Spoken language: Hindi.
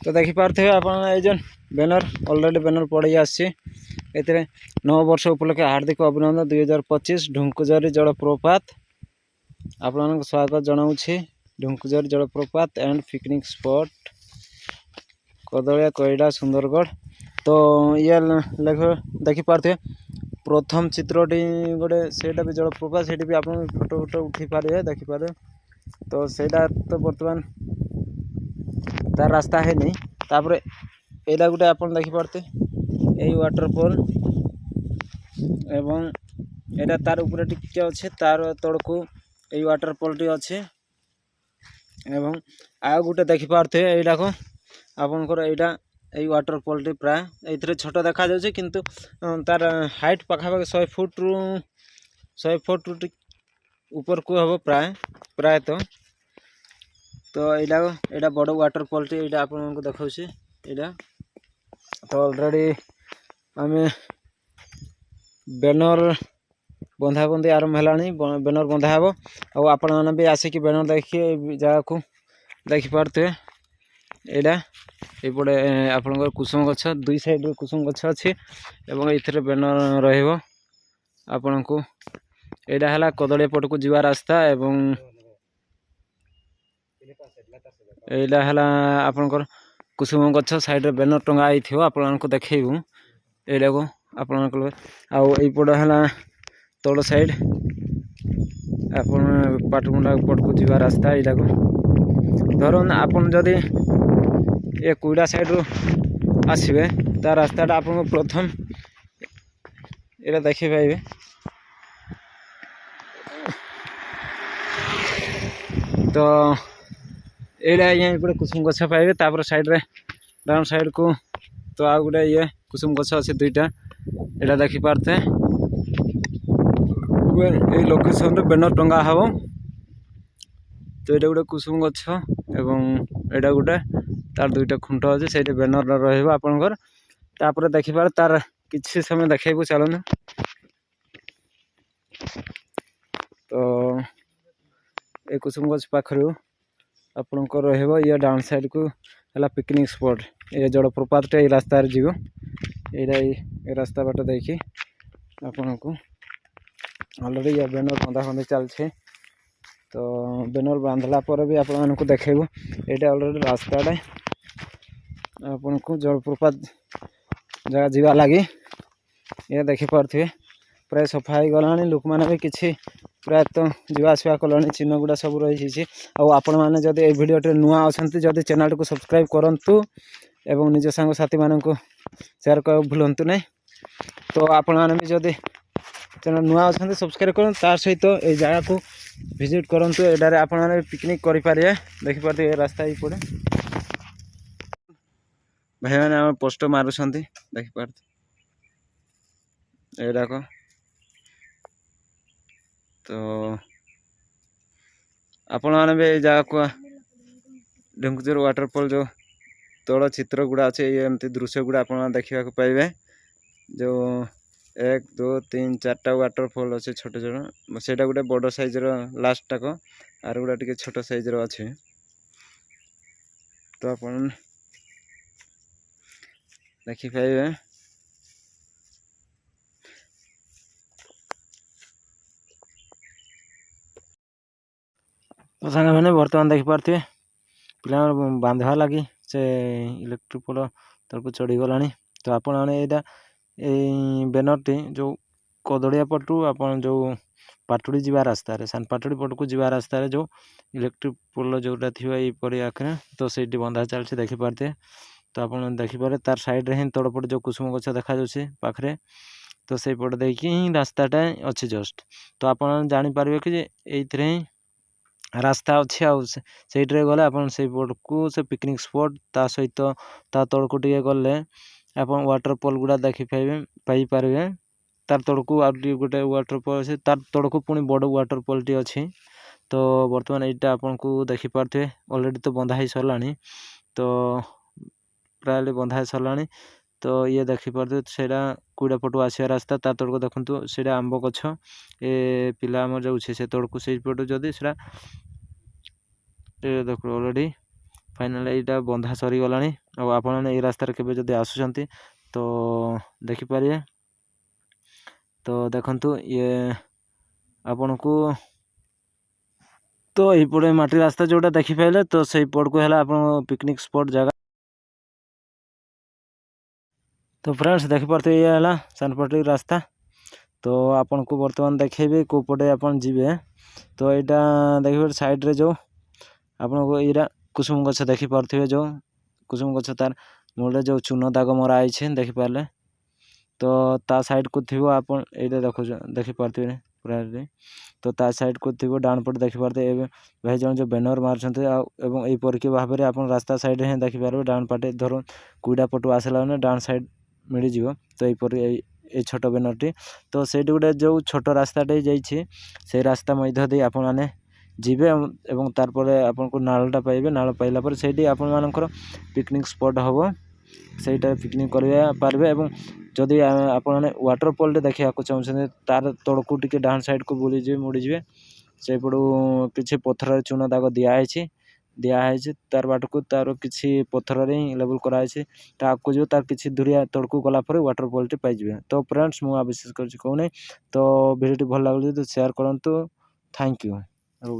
तो देखिपे आप बैनर ऑलरेडी बैनर पड़े आसी 9 वर्ष उपलक्षे हार्दिक अभिनंदन 2025 ढुंकुजरी जलप्रपात आप स्वागत जनाऊँ। ढुंकुजरी जलप्रपात and picnic spot Kadalia Koida Sundargarh. तो ये देखिपे प्रथम चित्रटी गोटे सेटा भी जलप्रपात से भी आप फोटो फोटो उठी पारे देखिपारे। तो सेटा तो बर्तमान तार रास्ता है नहीं तापर एटा गोटे आप देखिपारते यही वाटरफॉल एवं एटा तार ऊपर टिके अच्छे तार तड़कू यही वाटरफॉल टी अच्छे एवं आ गोटे देखिपारते एटा को आपनकर एटा यही वाटरफॉल टी प्राय ये छोट देखा जाउछे किंतु तार हाइट पाखापाखि 100 फुट ऊपर को हम प्राय तो यहाँ बड़ वाटरफॉल टी यहाँ आपको देखा यहाँ। तो ऑलरेडी आम बैनर बंधाबंधी आरंभ है बैनर बंधा हे और आपण मैंने भी आसिक बैनर देखिए जगह को देखिपे यहाँ ये आपंकर कुसुम गछ दुई साइड कुसुम गछ अच्छी और ये बैनर रन को यहाँ है कदलिया पट को जीवा रास्ता एवं यहाँ है आपंकर कुसुम गछ साइड बैनर टंगा थो आपको देखू यहाँ को आपड़ है तल साइड आप पाटमुंडा पट को जीवा रास्ता यहाँ को धरन आपन जदि ये कोईडा साइड रू आसबे ता रास्ताटा आप प्रथम ये देखी पाइबे। तो ये कुसुम गछ पाइबे तापर साइड रे डाउन साइड को तो आ गोटे ये कुसुम गछ अच्छे दुईटा यहाँ देखिपारते ये लोकेशन रे बैनर टंगा हम। तो ये गोटे कुसुम गछ एवं यहाँ गोटे तार दुईटा खुंट अच्छे से बैनर रहा आपंकर देखिपार तार किसी समय देखू चलन। तो ये कुसुम गछ पाखर आपंकर ये डाउन साइड को है पिकनिक स्पॉट ये जलप्रपात ये रास्तार जीव ये रास्ता बाट देखी आपन को ऑलरेडी ये बैनर बंधा बंधी चलছে। तो बैनर बांधला पर भी आपको देखू ये ऑलरेडी रास्ताटा आपन को जलप्रपात जगह जीवा लगी ये देखिपे प्राय सफा हो गला लोक मैंने भी किसी प्राय तो जीवा आसवा कला चिन्ह गुड़ा सब रही आपण मैंने जब ये भिडियो नुआ अच्छा जब चैनल को सब्सक्राइब करूँ एवं निज सांग साथी मान को शेयर कर भूलु ना। तो आपण मैंने भी जब चैनल नुआ अच्छा सब्सक्राइब करूँ तार सहित ये जगह को विजिट करूँ एटार आपण मैंने पिकनिक करें देखिपे ये रास्ता ही पड़े भाई मैंने पोस्ट मारुंट देखिपे एडाक। तो आपण मैंने भी जगह को ढुंकुजरी वाटरफॉल जो तल चित्र गुड़ा अच्छे ये एमती दृश्य गुड़ा आप देखा पाइबे जो 1 2 3 4टा वाटरफॉल अच्छे छोट छोट से गोटे बड़ साइज लास्ट टाक आर गुड़ा टे छोट साइज अच्छे। तो आप देखिपारे तो सागे मैंने बर्तमान देखिपे पिला बांधा लगी से इलेक्ट्रिक पोल तरफ चढ़ीगला। तो आप बैनर टी जो कदलिया पटू आप जो पाटुड़ी जीवा रास्तार सान पाटुड़ी पट को जीवा रास्तार जो इलेक्ट्रिक पोल जोटा थी ये आखिर तो से बंधा चलती देखिपारे। तो आप देखिपारे तार साइड ही तड़पट जो कुसुम गछ देखा पाखे तो से पट देखी ही रास्ताटा अच्छे जस्ट। तो आप जापारे कि ये रास्ता अच्छे आईटे गले आप पट को से पिकनिक स्पॉट ता सहित ता तड़क टे गले आप वाटरफॉल गुड़ा देखी पाइपर तार तड़कू आ गोटे वाटरफॉल अच्छे तार तड़कू पुणी बड़ वाटरफॉल टी अच्छी। तो बर्तमान यहाँ आपको देखिपे ऑलरेडी तो बंधा ही सरला तो प्राय बंधा सरला। तो ये देखिपे से कोईडा पटू आसा रास्ता तार तड़क देखु से आंब गछ ये पिला आम जाऊे से तड़कू से पटू जदि से देख ऑलरेडी फाइनाल यहाँ बंधा सरीगला ଆଉ ଆପଣମାନେ ଏଇ ରାସ୍ତାରେ କେବେ ଯଦି ଆସୁଛନ୍ତି ତ ଦେଖିପାରିବେ। ତ ଦେଖନ୍ତୁ ଇଏ ଆପଣଙ୍କୁ ତ ଏଇପଟେ ମାଟି ରାସ୍ତା ଯେଉଁଟା ଦେଖିପାରିଲେ ତ ସେଇ ପଟକୁ ହେଲା ଆପଣଙ୍କ ପିକନିକ୍ ସ୍ପଟ୍ ଜାଗା। ତ ଫ୍ରେଣ୍ଡସ୍ ଦେଖିପାରୁଥିବେ ଇଏ ହେଲା ସାନପଟି ରାସ୍ତା। ତ ଆପଣଙ୍କୁ ବର୍ତ୍ତମାନ ଦେଖେଇବି କେଉଁ ପଟେ ଆପଣ ଯିବେ। ତ ଏଇଟା ଦେଖିବେ ସାଇଡ଼୍ରେ ଯେଉଁ ଆପଣଙ୍କୁ ଏଇଟା କୁସୁମ ଗଛ ଦେଖିପାରୁଥିବେ, ଯେଉଁ କୁସୁମ ଗଛ ତାର ମୂଳରେ ଯେଉଁ ଚୂନ ଦାଗ ମରା ହେଇଛି ଦେଖିପାରିଲେ। ତ ତା ସାଇଡ଼୍କୁ ଥିବ ଆପଣ ଏଇଟା ଦେଖିପାରୁଥିବେ ପୁରା। ତ ତା ସାଇଡ଼୍କୁ ଥିବ ଡାହାଣ ପଟେ ଦେଖିପାରୁଥିବେ। ଏବେ ଭାଇ ଜଣେ ଯେଉଁ ବ୍ୟାନର ମାରୁଛନ୍ତି ଆଉ ଏବଂ ଏହିପରିକି ଭାବରେ ଆପଣ ରାସ୍ତା ସାଇଡ଼୍ରେ ହିଁ ଦେଖିପାରିବେ। ଡାହାଣ ପଟେ ଧରନ୍ତୁ କୁଇଡ଼ା ପଟୁ ଆସିଲା ମାନେ ଡାହାଣ ସାଇଡ଼୍ ମିଳିଯିବ। ତ ଏଇପରି এই ছোট ବ୍ୟାନରଟି। ତ ସେଇଠି ଗୋଟେ ଯେଉଁ ଛୋଟ ରାସ୍ତାଟେ ଯାଇଛି ସେଇ ରାସ୍ତା ମଧ୍ୟ ଦେଇ ଆପଣମାନେ ଯିବେ ଏବଂ ତାରପରେ ଆପଣଙ୍କୁ ନାଳଟା ପାଇବେ। ନାଳ ପାଇଲା ପରେ ସେଇଠି ଆପଣମାନଙ୍କର ପିକନିକ୍ ସ୍ପଟ୍ ହେବ। ସେଇଟା ପିକନିକ୍ କରିବା ପାରିବେ। ଏବଂ ଯଦି ଆପଣମାନେ ୱାଟରଫଲ୍ଟେ ଦେଖିବାକୁ ଚାହୁଁଛନ୍ତି ତାର ତଳକୁ ଟିକେ ଡାହାଣ ସାଇଡ଼୍କୁ ବୁଲିଯିବେ, ମୁଡ଼ିଯିବେ। ସେଇପଟୁ କିଛି ପଥରରେ ଚୂନ ଦାଗ ଦିଆହେଇଛି ତାର ବାଟକୁ ତାର କିଛି ପଥରରେ ହିଁ ଲେବୁଲ୍ କରାହେଇଛି। ତା ଆଗକୁ ଯିବ ତାର କିଛି ଦୂରିଆ ତଳକୁ ଗଲା ପରେ ୱାଟରଫଲ୍ଟି ପାଇଯିବେ। ତ ଫ୍ରେଣ୍ଡସ୍ ମୁଁ ବିଶେଷ କରୁଛି କହୁନାହିଁ। ତ ଭିଡ଼ିଓଟି ଭଲ ଲାଗୁଛି ତ ସେୟାର କରନ୍ତୁ। Thank you.